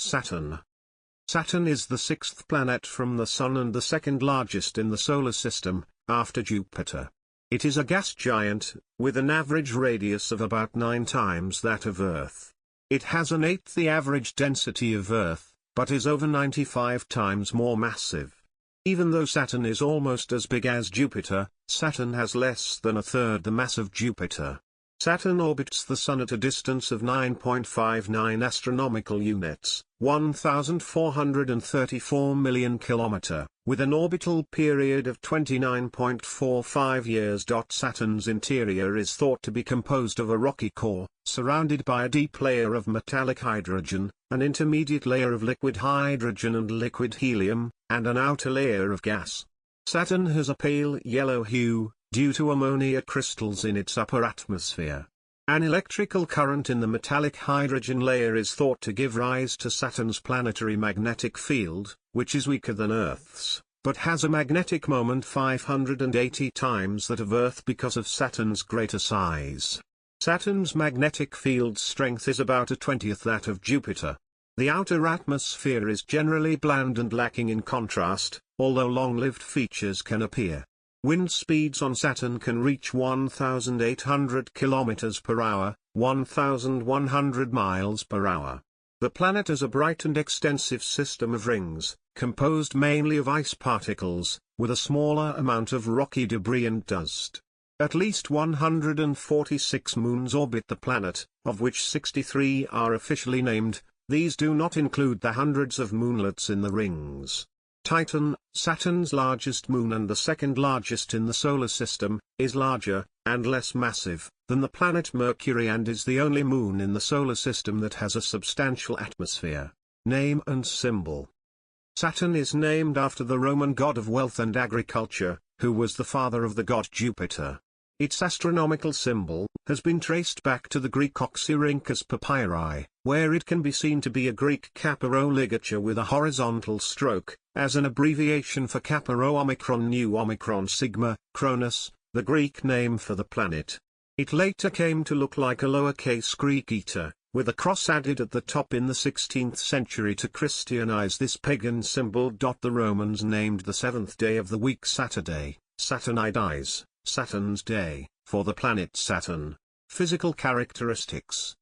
Saturn. Saturn is the sixth planet from the Sun and the second largest in the Solar System, after Jupiter. It is a gas giant, with an average radius of about 9 times that of Earth. It has an eighth the average density of Earth, but is over 95 times more massive. Even though Saturn is almost as big as Jupiter, Saturn has less than a third the mass of Jupiter. Saturn orbits the Sun at a distance of 9.59 astronomical units, 1,434 million km, with an orbital period of 29.45 years. Saturn's interior is thought to be composed of a rocky core, surrounded by a deep layer of metallic hydrogen, an intermediate layer of liquid hydrogen and liquid helium, and an outer layer of gas. Saturn has a pale yellow hue, due to ammonia crystals in its upper atmosphere. An electrical current in the metallic hydrogen layer is thought to give rise to Saturn's planetary magnetic field, which is weaker than Earth's, but has a magnetic moment 580 times that of Earth because of Saturn's greater size. Saturn's magnetic field strength is about a 20th that of Jupiter. The outer atmosphere is generally bland and lacking in contrast, although long-lived features can appear. Wind speeds on Saturn can reach 1,800 km per hour, 1,100 miles per hour. The planet is a bright and extensive system of rings, composed mainly of ice particles, with a smaller amount of rocky debris and dust. At least 146 moons orbit the planet, of which 63 are officially named. These do not include the hundreds of moonlets in the rings. Titan, Saturn's largest moon and the second largest in the Solar System, is larger, and less massive, than the planet Mercury and is the only moon in the Solar System that has a substantial atmosphere. Name and symbol. Saturn is named after the Roman god of wealth and agriculture, who was the father of the god Jupiter. Its astronomical symbol has been traced back to the Greek Oxyrhynchus papyri, where it can be seen to be a Greek kappa rho ligature with a horizontal stroke, as an abbreviation for kappa rho omicron nu omicron sigma, Cronus, the Greek name for the planet. It later came to look like a lowercase Greek eta, with a cross added at the top in the 16th century to Christianize this pagan symbol. The Romans named the seventh day of the week Saturday, Saturnides, Saturn's day, for the planet Saturn. Physical characteristics.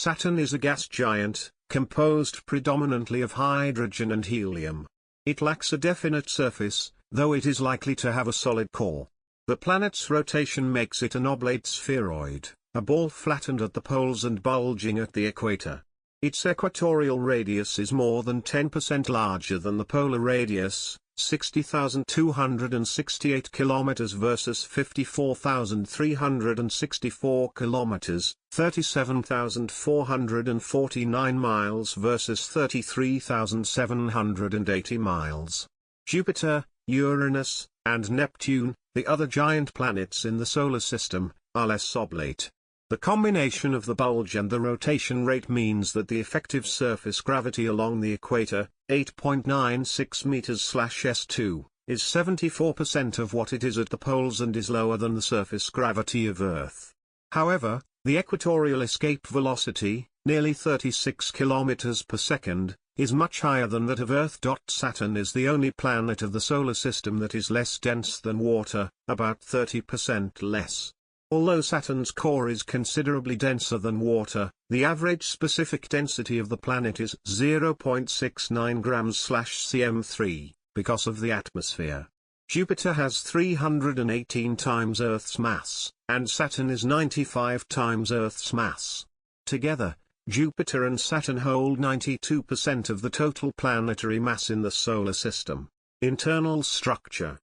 Saturn is a gas giant, composed predominantly of hydrogen and helium. It lacks a definite surface, though it is likely to have a solid core. The planet's rotation makes it an oblate spheroid, a ball flattened at the poles and bulging at the equator. Its equatorial radius is more than 10% larger than the polar radius, 60,268 km versus 54,364 km, 37,449 miles versus 33,780 miles. Jupiter, Uranus, and Neptune, the other giant planets in the Solar System, are less oblate. The combination of the bulge and the rotation rate means that the effective surface gravity along the equator, 8.96 meters/s2, is 74% of what it is at the poles and is lower than the surface gravity of Earth. However, the equatorial escape velocity, nearly 36 kilometers per second, is much higher than that of Earth. Saturn is the only planet of the Solar System that is less dense than water, about 30% less. Although Saturn's core is considerably denser than water, the average specific density of the planet is 0.69 grams/cm3, because of the atmosphere. Jupiter has 318 times Earth's mass, and Saturn is 95 times Earth's mass. Together, Jupiter and Saturn hold 92% of the total planetary mass in the Solar System. Internal structure.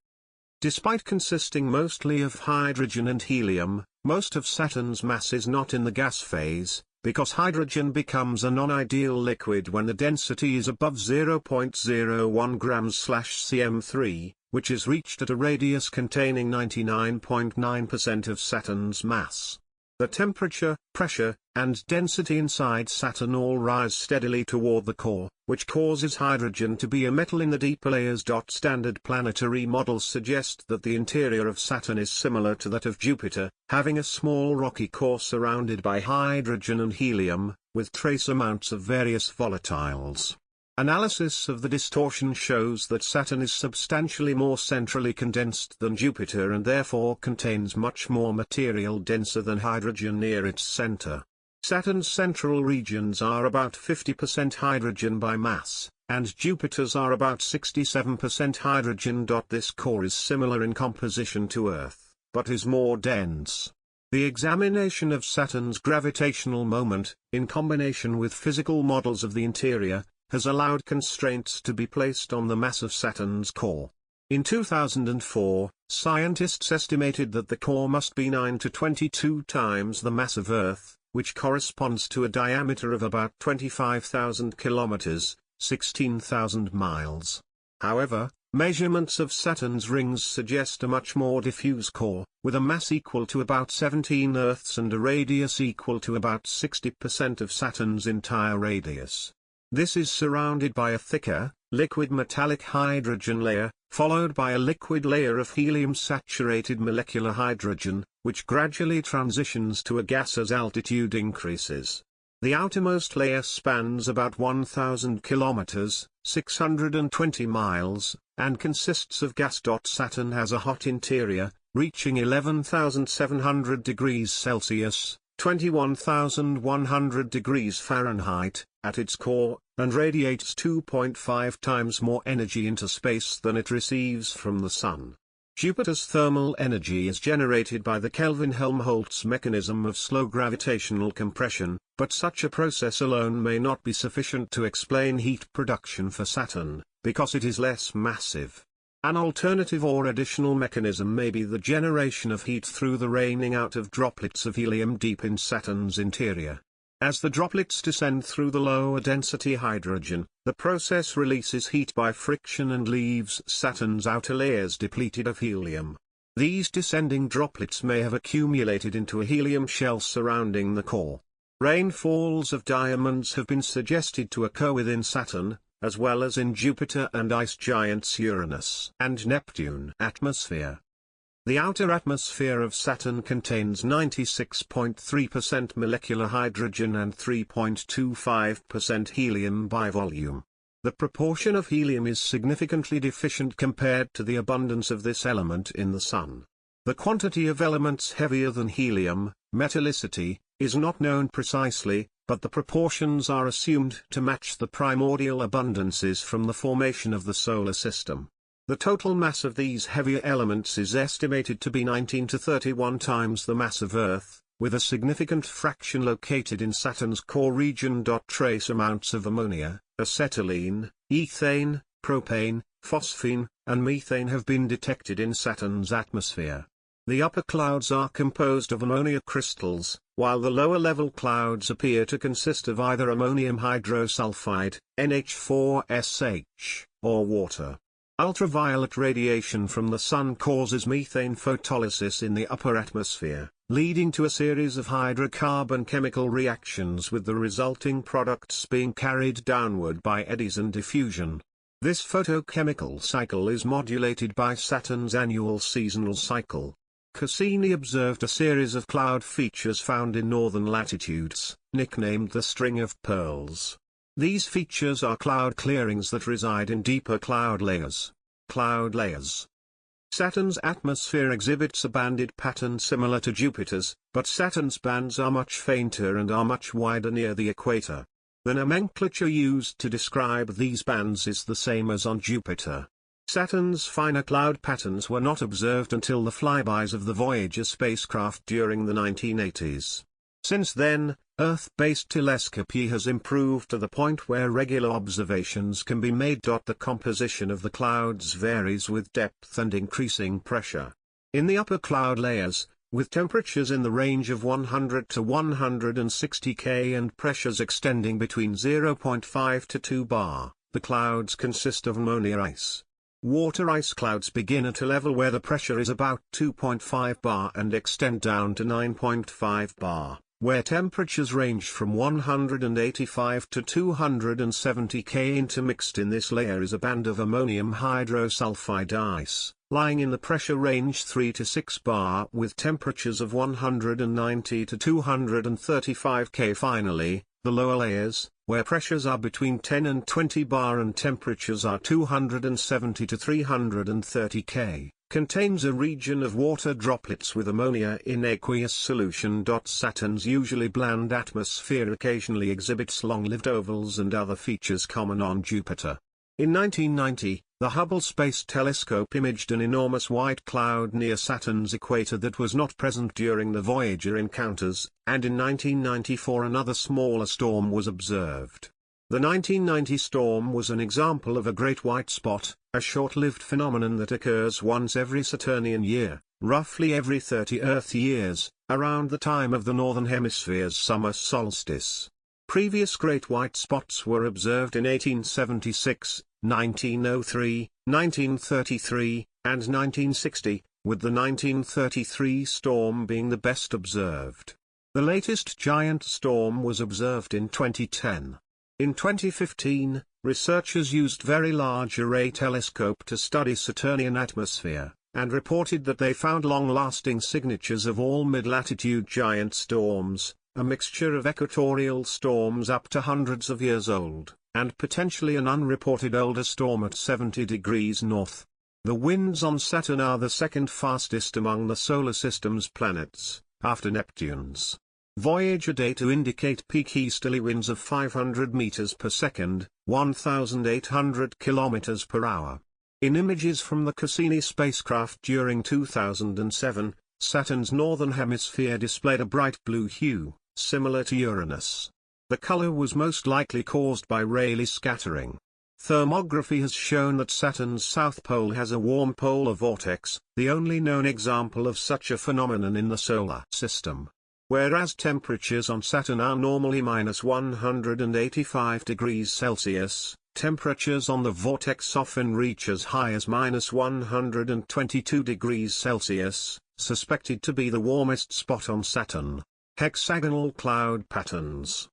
Despite consisting mostly of hydrogen and helium, most of Saturn's mass is not in the gas phase, because hydrogen becomes a non-ideal liquid when the density is above 0.01 grams/cm3, which is reached at a radius containing 99.9% of Saturn's mass. The temperature, pressure, and density inside Saturn all rise steadily toward the core, which causes hydrogen to be a metal in the deeper layers. Standard planetary models suggest that the interior of Saturn is similar to that of Jupiter, having a small rocky core surrounded by hydrogen and helium, with trace amounts of various volatiles. Analysis of the distortion shows that Saturn is substantially more centrally condensed than Jupiter and therefore contains much more material denser than hydrogen near its center. Saturn's central regions are about 50% hydrogen by mass, and Jupiter's are about 67% hydrogen. This core is similar in composition to Earth, but is more dense. The examination of Saturn's gravitational moment, in combination with physical models of the interior, has allowed constraints to be placed on the mass of Saturn's core. In 2004, scientists estimated that the core must be 9 to 22 times the mass of Earth, which corresponds to a diameter of about 25,000 kilometers, 16,000 miles. However, measurements of Saturn's rings suggest a much more diffuse core, with a mass equal to about 17 Earths and a radius equal to about 60% of Saturn's entire radius. This is surrounded by a thicker, liquid metallic hydrogen layer, followed by a liquid layer of helium-saturated molecular hydrogen, which gradually transitions to a gas as altitude increases. The outermost layer spans about 1,000 kilometers, 620 miles, and consists of gas. Saturn has a hot interior, reaching 11,700 degrees Celsius, 21,100 degrees Fahrenheit, at its core, and radiates 2.5 times more energy into space than it receives from the Sun. Jupiter's thermal energy is generated by the Kelvin-Helmholtz mechanism of slow gravitational compression, but such a process alone may not be sufficient to explain heat production for Saturn, because it is less massive. An alternative or additional mechanism may be the generation of heat through the raining out of droplets of helium deep in Saturn's interior. As the droplets descend through the lower density hydrogen, the process releases heat by friction and leaves Saturn's outer layers depleted of helium. These descending droplets may have accumulated into a helium shell surrounding the core. Rainfalls of diamonds have been suggested to occur within Saturn, as well as in Jupiter and ice giants Uranus and Neptune atmosphere. The outer atmosphere of Saturn contains 96.3% molecular hydrogen and 3.25% helium by volume. The proportion of helium is significantly deficient compared to the abundance of this element in the Sun. The quantity of elements heavier than helium, metallicity, is not known precisely, but the proportions are assumed to match the primordial abundances from the formation of the Solar System. The total mass of these heavier elements is estimated to be 19 to 31 times the mass of Earth, with a significant fraction located in Saturn's core region. Trace amounts of ammonia, acetylene, ethane, propane, phosphine, and methane have been detected in Saturn's atmosphere. The upper clouds are composed of ammonia crystals, while the lower-level clouds appear to consist of either ammonium hydrosulfide, NH4SH, or water. Ultraviolet radiation from the Sun causes methane photolysis in the upper atmosphere, leading to a series of hydrocarbon chemical reactions with the resulting products being carried downward by eddies and diffusion. This photochemical cycle is modulated by Saturn's annual seasonal cycle. Cassini observed a series of cloud features found in northern latitudes, nicknamed the String of Pearls. These features are cloud clearings that reside in deeper cloud layers. Saturn's atmosphere exhibits a banded pattern similar to Jupiter's, but Saturn's bands are much fainter and are much wider near the equator. The nomenclature used to describe these bands is the same as on Jupiter. Saturn's finer cloud patterns were not observed until the flybys of the Voyager spacecraft during the 1980s. Since then, Earth-based telescopy has improved to the point where regular observations can be made. The composition of the clouds varies with depth and increasing pressure. In the upper cloud layers, with temperatures in the range of 100 to 160 K and pressures extending between 0.5 to 2 bar, the clouds consist of ammonia ice. Water ice clouds begin at a level where the pressure is about 2.5 bar and extend down to 9.5 bar, where temperatures range from 185 to 270 K. Intermixed in this layer is a band of ammonium hydrosulfide ice, lying in the pressure range 3 to 6 bar with temperatures of 190 to 235 K. Finally, the lower layers, where pressures are between 10 and 20 bar and temperatures are 270 to 330 K, contains a region of water droplets with ammonia in aqueous solution. Saturn's usually bland atmosphere occasionally exhibits long-lived ovals and other features common on Jupiter. In 1990, the Hubble Space Telescope imaged an enormous white cloud near Saturn's equator that was not present during the Voyager encounters, and in 1994 another smaller storm was observed. The 1990 storm was an example of a great white spot, a short-lived phenomenon that occurs once every Saturnian year, roughly every 30 Earth years, around the time of the Northern Hemisphere's summer solstice. Previous great white spots were observed in 1876, 1903, 1933, and 1960, with the 1933 storm being the best observed. The latest giant storm was observed in 2010. In 2015, researchers used Very Large Array Telescope to study Saturnian atmosphere, and reported that they found long-lasting signatures of all mid-latitude giant storms, a mixture of equatorial storms up to hundreds of years old, and potentially an unreported older storm at 70 degrees north. The winds on Saturn are the second fastest among the solar system's planets, after Neptune's. Voyager data indicate peak easterly winds of 500 meters per second, 1,800 kilometers per hour. In images from the Cassini spacecraft during 2007, Saturn's northern hemisphere displayed a bright blue hue, similar to Uranus. The color was most likely caused by Rayleigh scattering. Thermography has shown that Saturn's south pole has a warm polar vortex, the only known example of such a phenomenon in the solar system. Whereas temperatures on Saturn are normally -185 degrees Celsius, temperatures on the vortex often reach as high as -122 degrees Celsius, suspected to be the warmest spot on Saturn. Hexagonal cloud patterns.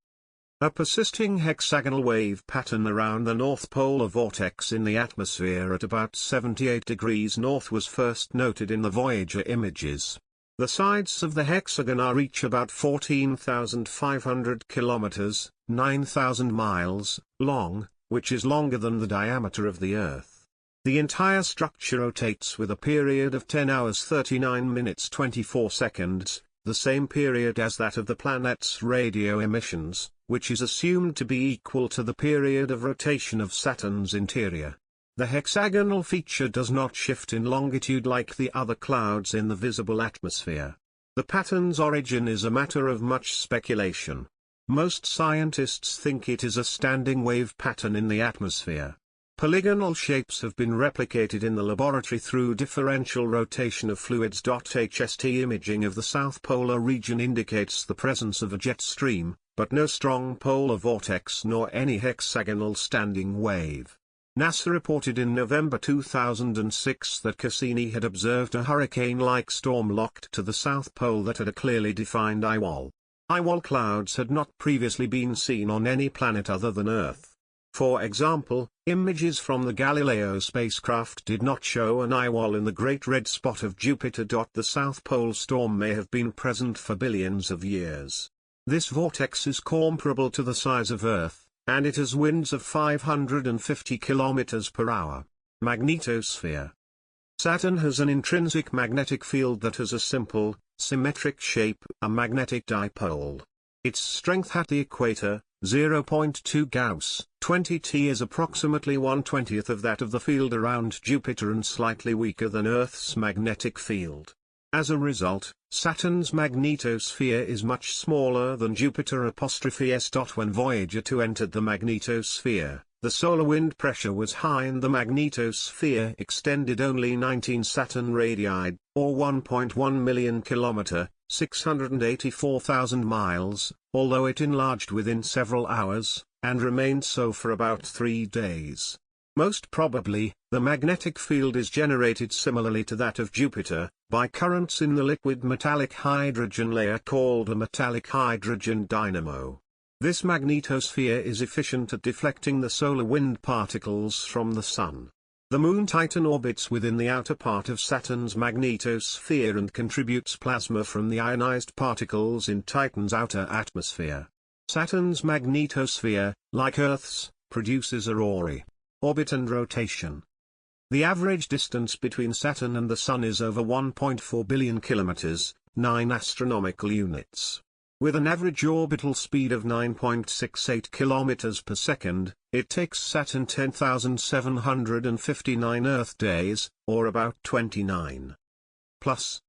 A persisting hexagonal wave pattern around the north polar vortex in the atmosphere at about 78 degrees north was first noted in the Voyager images. The sides of the hexagon are each about 14,500 kilometers, 9,000 miles, long, which is longer than the diameter of the Earth. The entire structure rotates with a period of 10 hours 39 minutes 24 seconds, the same period as that of the planet's radio emissions, which is assumed to be equal to the period of rotation of Saturn's interior. The hexagonal feature does not shift in longitude like the other clouds in the visible atmosphere. The pattern's origin is a matter of much speculation. Most scientists think it is a standing wave pattern in the atmosphere. Polygonal shapes have been replicated in the laboratory through differential rotation of fluids. HST imaging of the south polar region indicates the presence of a jet stream, but no strong polar vortex nor any hexagonal standing wave. NASA reported in November 2006 that Cassini had observed a hurricane-like storm locked to the South Pole that had a clearly defined eye-wall. Eye-wall clouds had not previously been seen on any planet other than Earth. For example, images from the Galileo spacecraft did not show an eye-wall in the Great Red Spot of Jupiter. The South Pole storm may have been present for billions of years. This vortex is comparable to the size of Earth, and it has winds of 550 km per hour. Magnetosphere. Saturn has an intrinsic magnetic field that has a simple, symmetric shape, a magnetic dipole. Its strength at the equator, 0.2 Gauss, 20 T, is approximately 1/20th of that of the field around Jupiter and slightly weaker than Earth's magnetic field. As a result, Saturn's magnetosphere is much smaller than Jupiter''s. When Voyager 2 entered the magnetosphere, the solar wind pressure was high and the magnetosphere extended only 19 Saturn radii, or 1.1 million km, 684,000 miles, although it enlarged within several hours, and remained so for about 3 days. Most probably, the magnetic field is generated similarly to that of Jupiter, by currents in the liquid metallic hydrogen layer called a metallic hydrogen dynamo. This magnetosphere is efficient at deflecting the solar wind particles from the Sun. The Moon Titan orbits within the outer part of Saturn's magnetosphere and contributes plasma from the ionized particles in Titan's outer atmosphere. Saturn's magnetosphere, like Earth's, produces aurorae, orbit and rotation. The average distance between Saturn and the Sun is over 1.4 billion kilometers, 9 astronomical units. With an average orbital speed of 9.68 kilometers per second, it takes Saturn 10,759 Earth days, or about 29 plus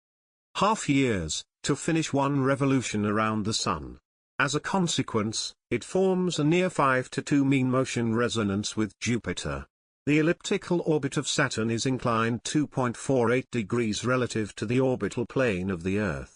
half years, to finish one revolution around the Sun. As a consequence, it forms a near 5-to-2 mean motion resonance with Jupiter. The elliptical orbit of Saturn is inclined 2.48 degrees relative to the orbital plane of the Earth.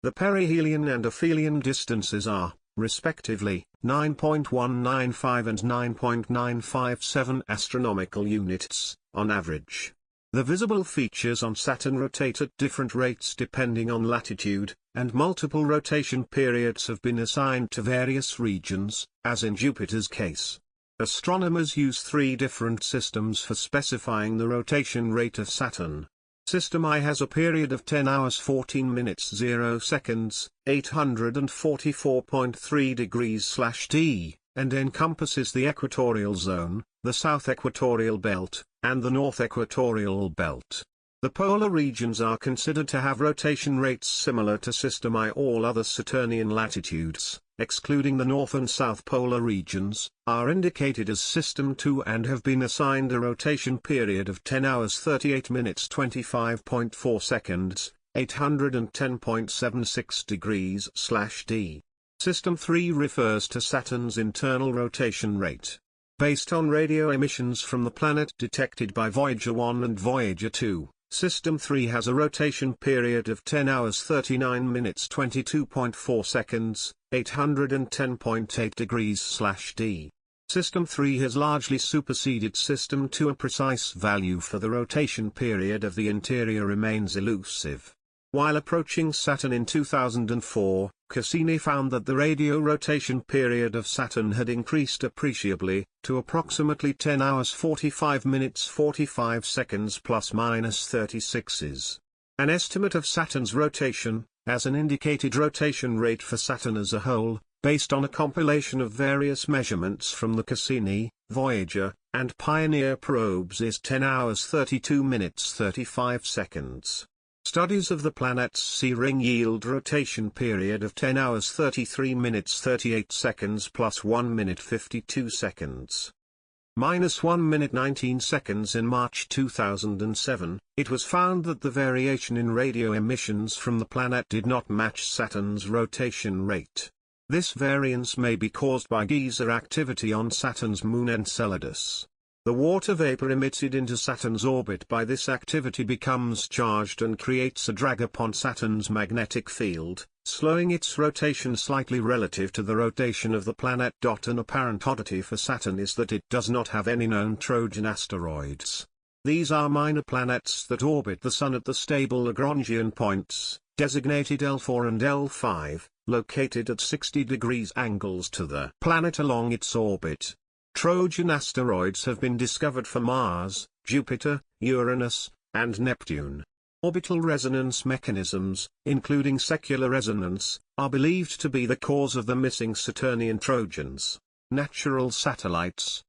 The perihelion and aphelion distances are, respectively, 9.195 and 9.957 astronomical units, on average. The visible features on Saturn rotate at different rates depending on latitude, and multiple rotation periods have been assigned to various regions, as in Jupiter's case. Astronomers use three different systems for specifying the rotation rate of Saturn. System I has a period of 10 hours 14 minutes 0 seconds, 844.3 degrees/d, and encompasses the equatorial zone, the south equatorial belt, and the north equatorial belt. The polar regions are considered to have rotation rates similar to System I. All other Saturnian latitudes, excluding the north and south polar regions, are indicated as System II and have been assigned a rotation period of 10 hours 38 minutes 25.4 seconds, 810.76 degrees/d. System III refers to Saturn's internal rotation rate. Based on radio emissions from the planet detected by Voyager 1 and Voyager 2, System III has a rotation period of 10 hours 39 minutes 22.4 seconds, 810.8 degrees/d. System III has largely superseded System II. A precise value for the rotation period of the interior remains elusive. While approaching Saturn in 2004, Cassini found that the radio rotation period of Saturn had increased appreciably, to approximately 10 hours 45 minutes 45 seconds ± 36's. An estimate of Saturn's rotation, as an indicated rotation rate for Saturn as a whole, based on a compilation of various measurements from the Cassini, Voyager, and Pioneer probes is 10 hours 32 minutes 35 seconds. Studies of the planet's C-ring yield rotation period of 10 hours 33 minutes 38 seconds plus 1 minute 52 seconds. Minus 1 minute 19 seconds. In March 2007, it was found that the variation in radio emissions from the planet did not match Saturn's rotation rate. This variance may be caused by geyser activity on Saturn's moon Enceladus. The water vapor emitted into Saturn's orbit by this activity becomes charged and creates a drag upon Saturn's magnetic field, slowing its rotation slightly relative to the rotation of the planet. An apparent oddity for Saturn is that it does not have any known Trojan asteroids. These are minor planets that orbit the Sun at the stable Lagrangian points, designated L4 and L5, located at 60 degrees angles to the planet along its orbit. Trojan asteroids have been discovered for Mars, Jupiter, Uranus, and Neptune. Orbital resonance mechanisms, including secular resonance, are believed to be the cause of the missing Saturnian Trojans. Natural satellites.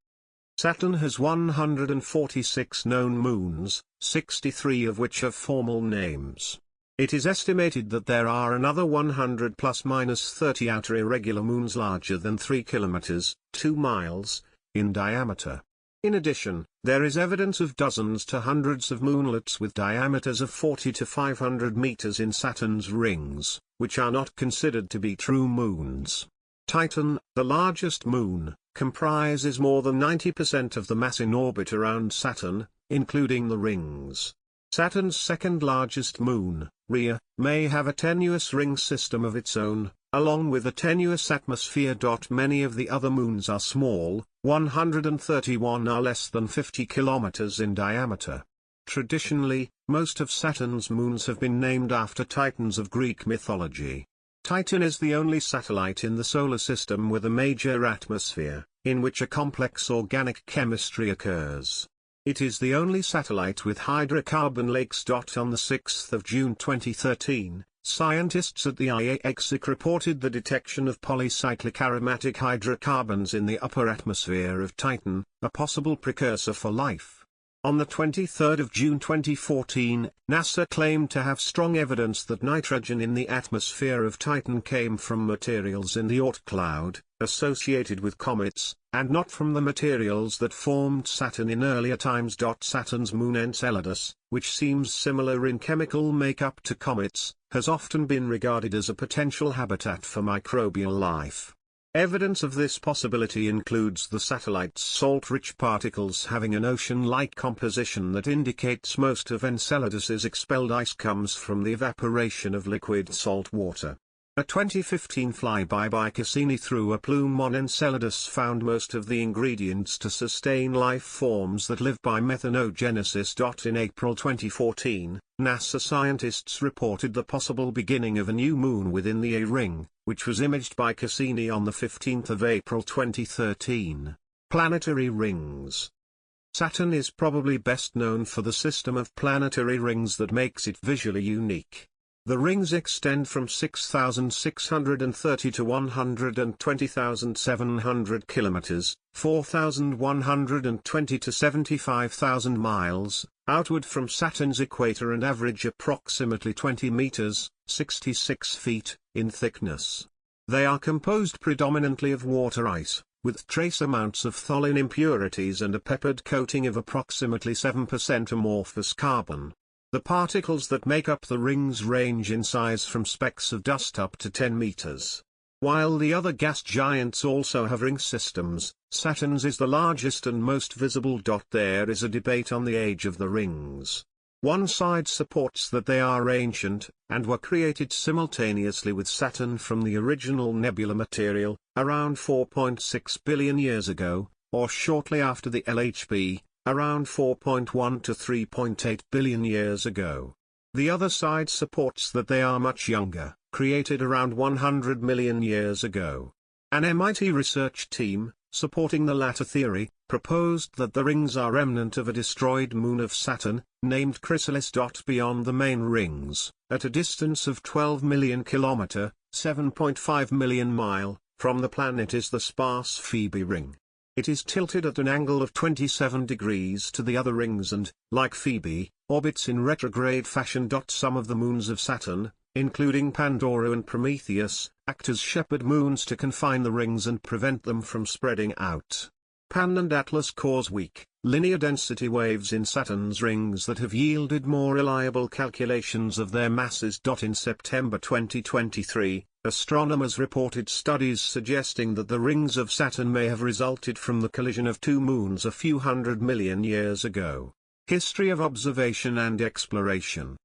Saturn has 146 known moons, 63 of which have formal names. It is estimated that there are another 100 ± 30 outer irregular moons larger than 3 kilometers, 2 miles, in diameter. In addition, there is evidence of dozens to hundreds of moonlets with diameters of 40 to 500 meters in Saturn's rings, which are not considered to be true moons. Titan, the largest moon, comprises more than 90% of the mass in orbit around Saturn, including the rings. Saturn's second largest moon, Rhea, may have a tenuous ring system of its own, Along with a tenuous atmosphere. Many of the other moons are small, 131 are less than 50 kilometers in diameter. Traditionally, most of Saturn's moons have been named after titans of Greek mythology. Titan is the only satellite in the solar system with a major atmosphere, in which a complex organic chemistry occurs. It is the only satellite with hydrocarbon lakes. On 6 June 2013, scientists at the IAEXIC reported the detection of polycyclic aromatic hydrocarbons in the upper atmosphere of Titan, a possible precursor for life. On 23 June 2014, NASA claimed to have strong evidence that nitrogen in the atmosphere of Titan came from materials in the Oort cloud, associated with comets, and not from the materials that formed Saturn in earlier times. Saturn's moon Enceladus, which seems similar in chemical makeup to comets, has often been regarded as a potential habitat for microbial life. Evidence of this possibility includes the satellite's salt-rich particles having an ocean-like composition that indicates most of Enceladus's expelled ice comes from the evaporation of liquid salt water. A 2015 flyby by Cassini through a plume on Enceladus found most of the ingredients to sustain life forms that live by methanogenesis. In April 2014, NASA scientists reported the possible beginning of a new moon within the A ring, which was imaged by Cassini on 15 April 2013. Planetary rings. Saturn is probably best known for the system of planetary rings that makes it visually unique. The rings extend from 6,630 to 120,700 kilometers, 4,120 to 75,000 miles, outward from Saturn's equator and average approximately 20 meters, 66 feet, in thickness. They are composed predominantly of water ice, with trace amounts of tholin impurities and a peppered coating of approximately 7% amorphous carbon. The particles that make up the rings range in size from specks of dust up to 10 meters. While the other gas giants also have ring systems, Saturn's is the largest and most visible. There is a debate on the age of the rings. One side supports that they are ancient, and were created simultaneously with Saturn from the original nebula material, around 4.6 billion years ago, or shortly after the LHB, around 4.1 to 3.8 billion years ago. The other side supports that they are much younger, created around 100 million years ago. An MIT research team, supporting the latter theory, proposed that the rings are remnant of a destroyed moon of Saturn, named Chrysalis. Beyond the main rings, at a distance of 12 million km, 7.5 million mile, from the planet is the sparse Phoebe ring. It is tilted at an angle of 27 degrees to the other rings and, like Phoebe, orbits in retrograde fashion. Some of the moons of Saturn, including Pandora and Prometheus, act as shepherd moons to confine the rings and prevent them from spreading out. Pan and Atlas cause weak, linear density waves in Saturn's rings that have yielded more reliable calculations of their masses. In September 2023, astronomers reported studies suggesting that the rings of Saturn may have resulted from the collision of two moons a few 100 million years ago. History of observation and exploration.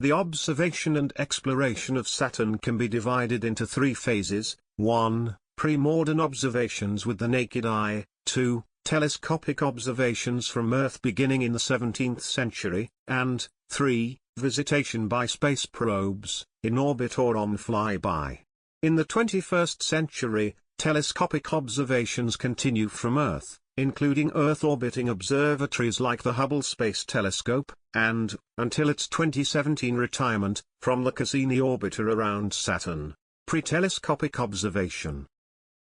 The observation and exploration of Saturn can be divided into three phases: 1. Pre-modern observations with the naked eye, 2. Telescopic observations from Earth beginning in the 17th century, and 3. Visitation by space probes, in orbit or on flyby. In the 21st century, telescopic observations continue from Earth, including Earth-orbiting observatories like the Hubble Space Telescope, and, until its 2017 retirement, from the Cassini orbiter around Saturn. Pre-telescopic observation.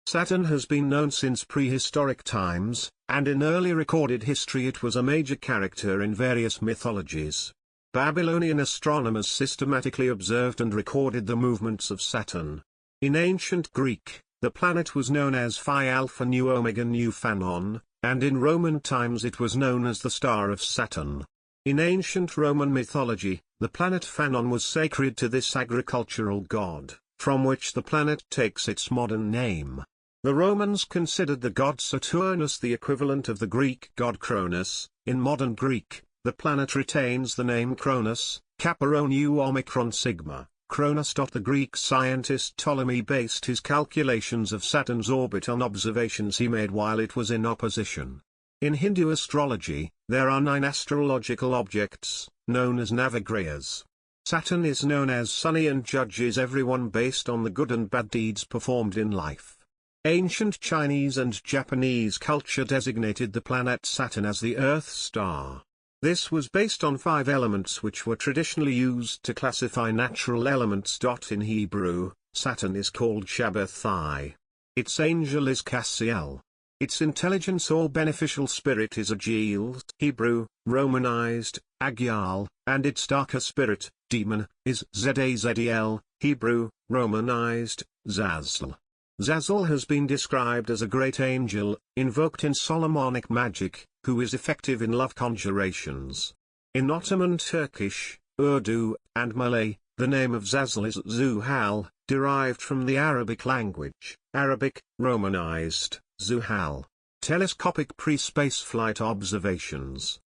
Saturn has been known since prehistoric times, and in early recorded history it was a major character in various mythologies. Babylonian astronomers systematically observed and recorded the movements of Saturn. In ancient Greek, the planet was known as Phi Alpha Nu Omega Nu Phanon, and in Roman times it was known as the Star of Saturn. In ancient Roman mythology, the planet Phanon was sacred to this agricultural god, from which the planet takes its modern name. The Romans considered the god Saturnus the equivalent of the Greek god Cronus. In modern Greek, the planet retains the name Cronus, Kappa Rho Nu Omicron Sigma, Cronus. The Greek scientist Ptolemy based his calculations of Saturn's orbit on observations he made while it was in opposition. In Hindu astrology, there are 9 astrological objects, known as navagrahas. Saturn is known as sunny and judges everyone based on the good and bad deeds performed in life. Ancient Chinese and Japanese culture designated the planet Saturn as the Earth star. This was based on 5 elements which were traditionally used to classify natural elements. In Hebrew, Saturn is called Shabbathai. Its angel is Cassiel. Its intelligence or beneficial spirit is Agil, Hebrew, Romanized, Agyal, and its darker spirit, demon, is Zazl, Hebrew, Romanized, Zazl. Zazl has been described as a great angel, invoked in Solomonic magic, who is effective in love conjurations. In Ottoman Turkish, Urdu, and Malay, the name of Zazl is Zuhal, derived from the Arabic language, Arabic, Romanized, Zuhal. Telescopic pre-spaceflight observations.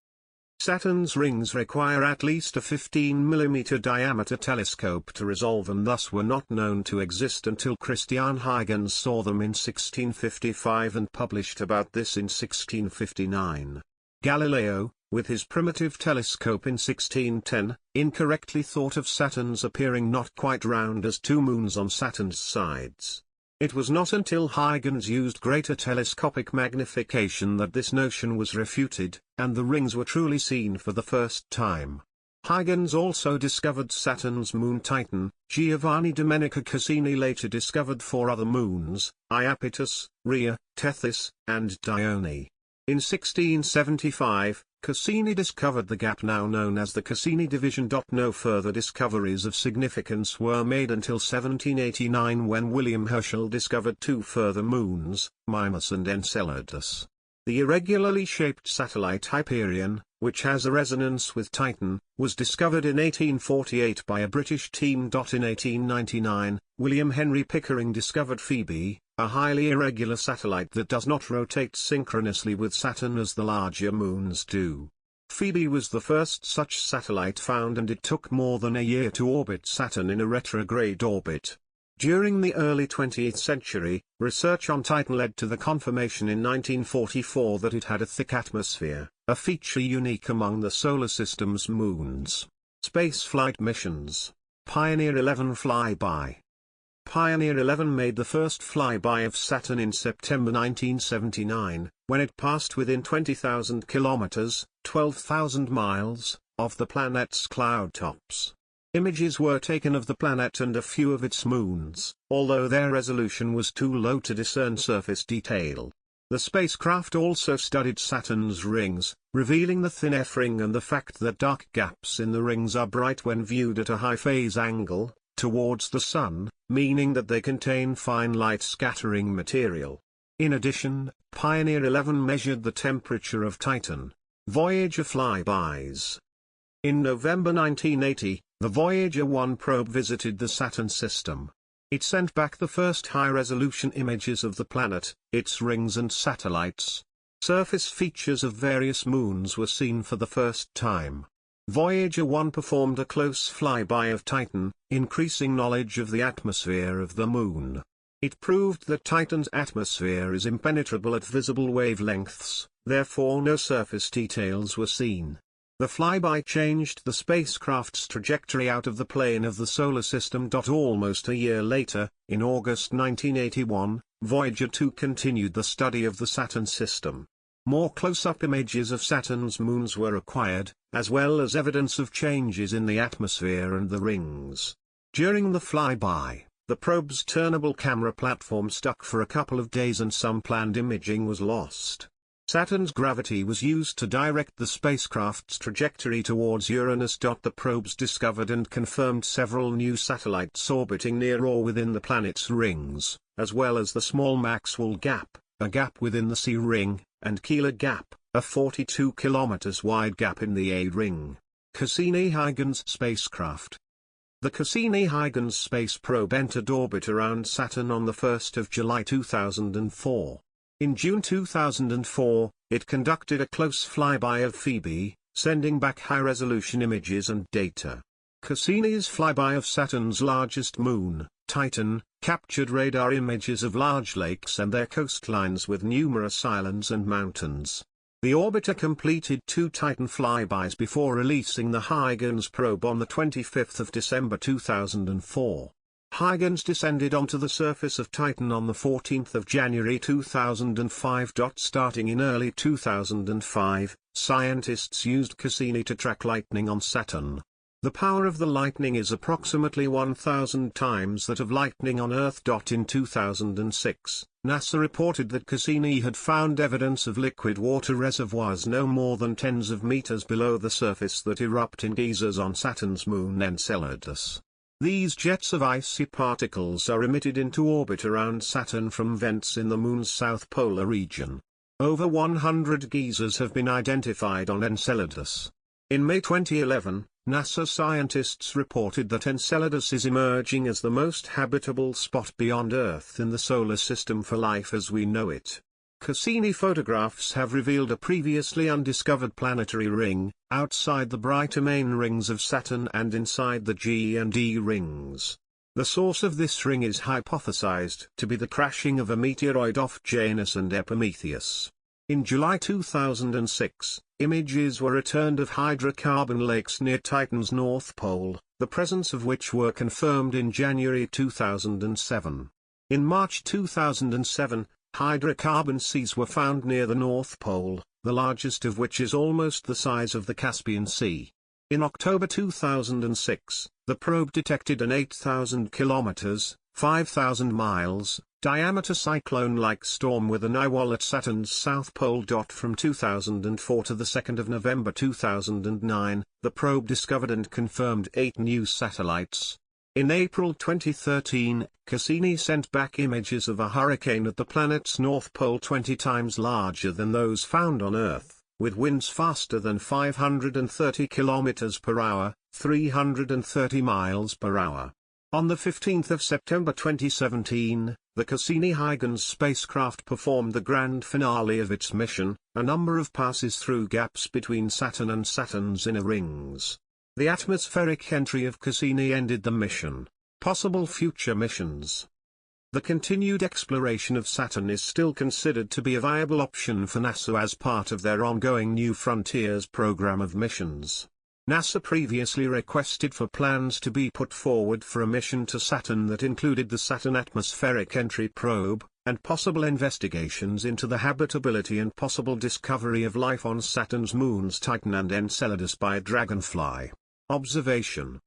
Saturn's rings require at least a 15 mm diameter telescope to resolve and thus were not known to exist until Christian Huygens saw them in 1655 and published about this in 1659. Galileo, with his primitive telescope in 1610, incorrectly thought of Saturn's appearing not quite round as 2 moons on Saturn's sides. It was not until Huygens used greater telescopic magnification that this notion was refuted, and the rings were truly seen for the first time. Huygens also discovered Saturn's moon Titan. Giovanni Domenico Cassini later discovered 4 other moons, Iapetus, Rhea, Tethys, and Dione. In 1675, Cassini discovered the gap now known as the Cassini division. No further discoveries of significance were made until 1789 when William Herschel discovered 2 further moons, Mimas and Enceladus. The irregularly shaped satellite Hyperion, which has a resonance with Titan, was discovered in 1848 by a British team. In 1899, William Henry Pickering discovered Phoebe, a highly irregular satellite that does not rotate synchronously with Saturn as the larger moons do. Phoebe was the first such satellite found and it took more than a year to orbit Saturn in a retrograde orbit. During the early 20th century, research on Titan led to the confirmation in 1944 that it had a thick atmosphere, a feature unique among the Solar System's moons. Spaceflight missions. Pioneer 11 flyby. Pioneer 11 made the first flyby of Saturn in September 1979, when it passed within 20,000 kilometers, 12,000 miles, of the planet's cloud tops. Images were taken of the planet and a few of its moons, although their resolution was too low to discern surface detail. The spacecraft also studied Saturn's rings, revealing the thin F-ring and the fact that dark gaps in the rings are bright when viewed at a high phase angle, towards the Sun, meaning that they contain fine light-scattering material. In addition, Pioneer 11 measured the temperature of Titan. Voyager flybys. In November 1980, the Voyager 1 probe visited the Saturn system. It sent back the first high-resolution images of the planet, its rings and satellites. Surface features of various moons were seen for the first time. Voyager 1 performed a close flyby of Titan, increasing knowledge of the atmosphere of the Moon. It proved that Titan's atmosphere is impenetrable at visible wavelengths, therefore no surface details were seen. The flyby changed the spacecraft's trajectory out of the plane of the Solar System. Almost a year later, in August 1981, Voyager 2 continued the study of the Saturn system. More close-up images of Saturn's moons were acquired, as well as evidence of changes in the atmosphere and the rings. During the flyby, the probe's turnable camera platform stuck for a couple of days and some planned imaging was lost. Saturn's gravity was used to direct the spacecraft's trajectory towards Uranus. The probes discovered and confirmed several new satellites orbiting near or within the planet's rings, as well as the small Maxwell gap, a gap within the C ring, and Keeler gap, a 42 km wide gap in the A ring. Cassini-Huygens spacecraft. The Cassini-Huygens space probe entered orbit around Saturn on 1 July 2004. In June 2004, it conducted a close flyby of Phoebe, sending back high-resolution images and data. Cassini's flyby of Saturn's largest moon, Titan, captured radar images of large lakes and their coastlines with numerous islands and mountains. The orbiter completed 2 Titan flybys before releasing the Huygens probe on the 25th of December 2004. Huygens descended onto the surface of Titan on the 14th of January 2005. Starting in early 2005, scientists used Cassini to track lightning on Saturn. The power of the lightning is approximately 1,000 times that of lightning on Earth. In 2006, NASA reported that Cassini had found evidence of liquid water reservoirs no more than tens of meters below the surface that erupt in geysers on Saturn's moon Enceladus. These jets of icy particles are emitted into orbit around Saturn from vents in the moon's south polar region. Over 100 geysers have been identified on Enceladus. In May 2011, NASA scientists reported that Enceladus is emerging as the most habitable spot beyond Earth in the solar system for life as we know it. Cassini photographs have revealed a previously undiscovered planetary ring, outside the brighter main rings of Saturn and inside the G and E rings. The source of this ring is hypothesized to be the crashing of a meteoroid off Janus and Epimetheus. In July 2006, images were returned of hydrocarbon lakes near Titan's north pole, the presence of which were confirmed in January 2007. In March 2007, hydrocarbon seas were found near the North Pole, the largest of which is almost the size of the Caspian Sea. In October 2006, the probe detected an 8,000 kilometers, 5,000 miles, diameter cyclone-like storm with an eye wall at Saturn's south pole. From 2004 to the 2nd of November 2009, the probe discovered and confirmed 8 new satellites. In April 2013, Cassini sent back images of a hurricane at the planet's north pole 20 times larger than those found on Earth, with winds faster than 530 km per hour, 330 miles per hour. On the 15th of September 2017, the Cassini-Huygens spacecraft performed the grand finale of its mission, a number of passes through gaps between Saturn and Saturn's inner rings. The atmospheric entry of Cassini ended the mission. Possible future missions. The continued exploration of Saturn is still considered to be a viable option for NASA as part of their ongoing New Frontiers program of missions. NASA previously requested for plans to be put forward for a mission to Saturn that included the Saturn Atmospheric Entry Probe, and possible investigations into the habitability and possible discovery of life on Saturn's moons Titan and Enceladus by Dragonfly. Observation.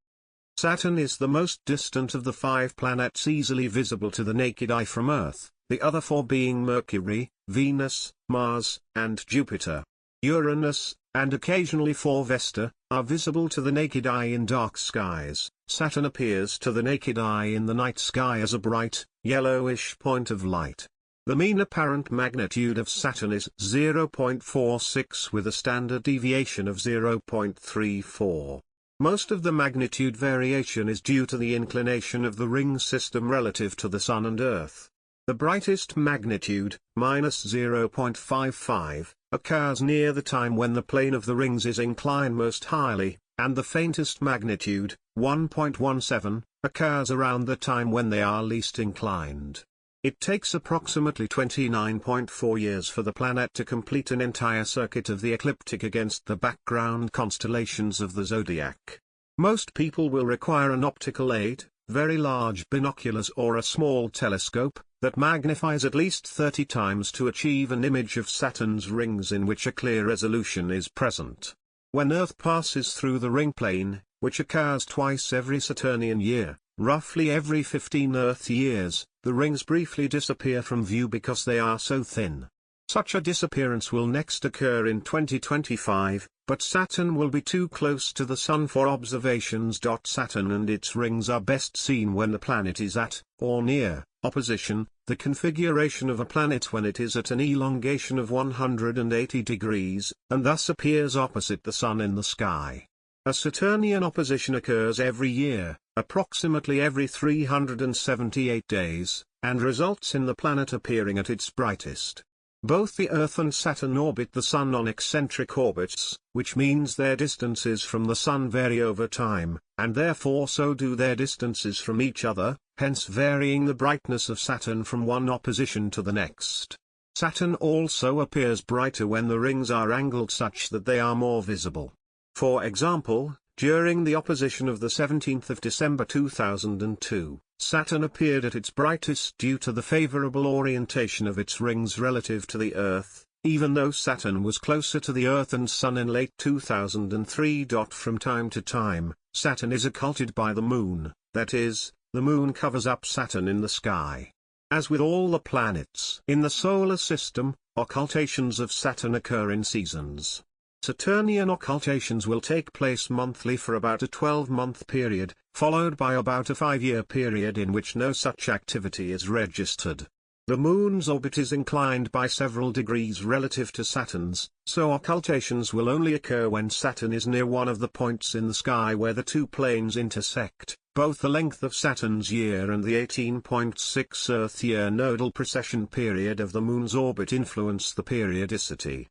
Saturn is the most distant of the 5 planets easily visible to the naked eye from Earth, the other 4 being Mercury, Venus, Mars, and Jupiter. Uranus, and occasionally 4 Vesta, are visible to the naked eye in dark skies. Saturn appears to the naked eye in the night sky as a bright, yellowish point of light. The mean apparent magnitude of Saturn is 0.46 with a standard deviation of 0.34. Most of the magnitude variation is due to the inclination of the ring system relative to the Sun and Earth. The brightest magnitude, -0.55, occurs near the time when the plane of the rings is inclined most highly, and the faintest magnitude, 1.17, occurs around the time when they are least inclined. It takes approximately 29.4 years for the planet to complete an entire circuit of the ecliptic against the background constellations of the zodiac. Most people will require an optical aid, very large binoculars or a small telescope, that magnifies at least 30 times to achieve an image of Saturn's rings in which a clear resolution is present. When Earth passes through the ring plane, which occurs twice every Saturnian year, roughly every 15 Earth years, the rings briefly disappear from view because they are so thin. Such a disappearance will next occur in 2025, but Saturn will be too close to the Sun for observations. Saturn and its rings are best seen when the planet is at, or near, opposition, the configuration of a planet when it is at an elongation of 180 degrees, and thus appears opposite the Sun in the sky. A Saturnian opposition occurs every year, approximately every 378 days, and results in the planet appearing at its brightest. Both the Earth and Saturn orbit the Sun on eccentric orbits, which means their distances from the Sun vary over time, and therefore so do their distances from each other, hence varying the brightness of Saturn from one opposition to the next. Saturn also appears brighter when the rings are angled such that they are more visible. For example, during the opposition of the 17th of December 2002, Saturn appeared at its brightest due to the favorable orientation of its rings relative to the Earth, even though Saturn was closer to the Earth and Sun in late 2003. From time to time, Saturn is occulted by the Moon, that is, the Moon covers up Saturn in the sky. As with all the planets in the Solar System, occultations of Saturn occur in seasons. Saturnian occultations will take place monthly for about a 12-month period, followed by about a 5-year period in which no such activity is registered. The Moon's orbit is inclined by several degrees relative to Saturn's, so occultations will only occur when Saturn is near one of the points in the sky where the two planes intersect. Both the length of Saturn's year and the 18.6 Earth-year nodal precession period of the Moon's orbit influence the periodicity.